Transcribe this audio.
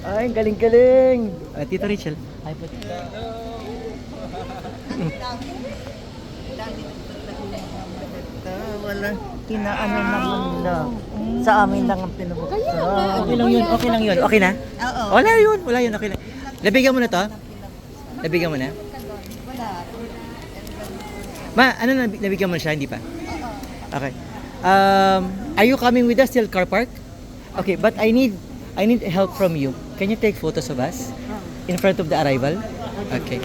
Ay, galing-galing. Tito Rachel. Hi po. Wala. Kinaano naman lang. Sa amin lang ang pinubuksan. Okay lang yun, okay lang yun. Okay na? Oo. Wala yun, okay lang. Nabigyan mo na to? Nabigyan mo na? Wala. Ma, ano nabigyan mo na siya? Hindi pa? Okay. Are you coming with us till car park? Okay, but I need help from you. Can you take photos of us in front of the arrival? Okay.